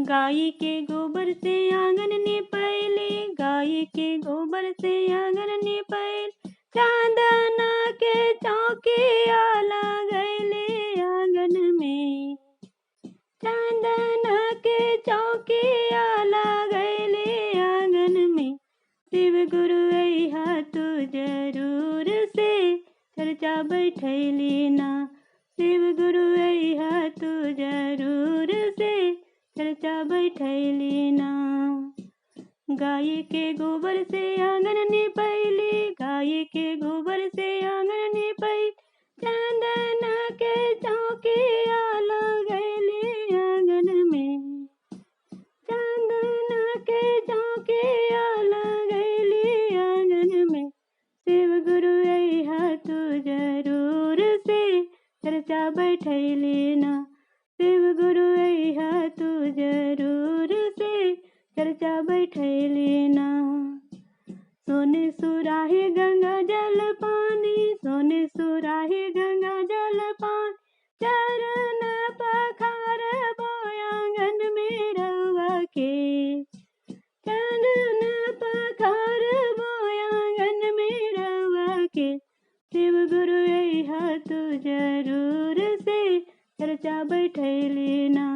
गाय के गोबर से आंगन निपैली, गाय के गोबर से आंगन निपैली। चांदना के चौकिया लगैली आंगन में, चांदना के चौकिया लगैली आंगन में। शिव गुरु अइहा तू जरूर से, चर्चा बैठैली ना। शिव गुरु अइहा तू जरूर से, चर्चा बैठैली ना। गाय के गोबर से आंगन निपैली, गाय के गोबर से आंगन निपैली। चांदना के चौकिया लगैली आंगन में, चांदना के चौकिया लगैली आंगन में। शिव गुरु अइहा तू जरूर से, चर्चा बैठैली ना। शिव गुरु अइहा तू जरूर से, चर्चा बैठैली ना। सोने सुराही गंगा जल पानी, सोने सुराही गंगा जल पानी। चरण पखार आंगन में रउआ के, चरण पखार आंगन में रउआ के। शिव गुरु अइहा तू जरूर से, चर्चा बैठैली ना।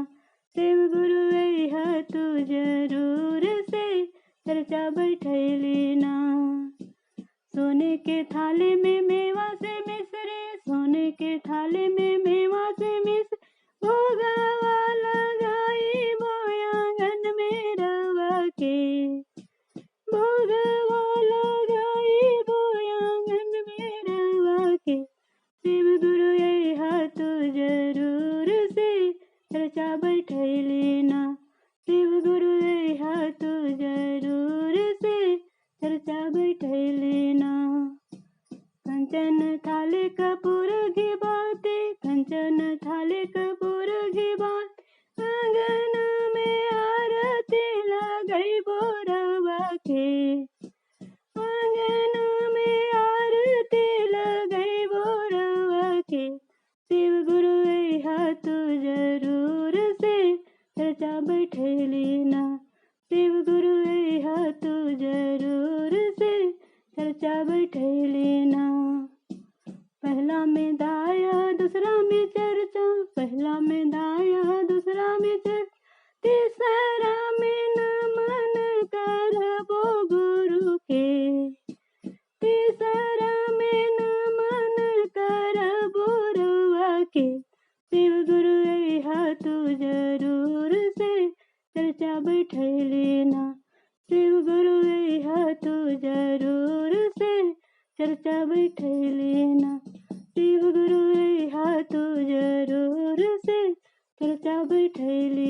शिव गुरु अइहा तू जरूर से, चर्चा बैठैली ना। सोने के थाली में मेवा से मिश्री, सोने के थाली में मेवा से मिश्री। भोगवा लगाई आंगन में रउआ के, भोगवा लगाई आंगन में रउआ के। शिव गुरु अइहा तू जरूर से, चर्चा बैठैली ना। शिव गुरु अइहा तू जरूर से, चर्चा बैठैली ना। कंचन थाली कपूर घी बाती, कंचन थाली कपूर घी बाती। आंगन में आरती लगैबो रउआ के, आंगन में आरती लगैबो रउआ के। शिव गुरु अइहा तू जरूर से, चर्चा बैठैली ना। शिव गुरु अइहा तू जरूर से, चर्चा बैठैली ना। पहला में दाया दूसरा में चर्चा, पहला में दाया दूसरा में चर्चा। तीसरा में नमन करबो गुरु के, तीसरा में नमन करबो रउआ के। शिव गुरु अइहा तू जरूर से, चर्चा बैठैली ना। शिव गुरु अइहा तू जरूर से, चर्चा बैठैली ना। शिव गुरु अइहा तू जरूर से, चर्चा बैठैली।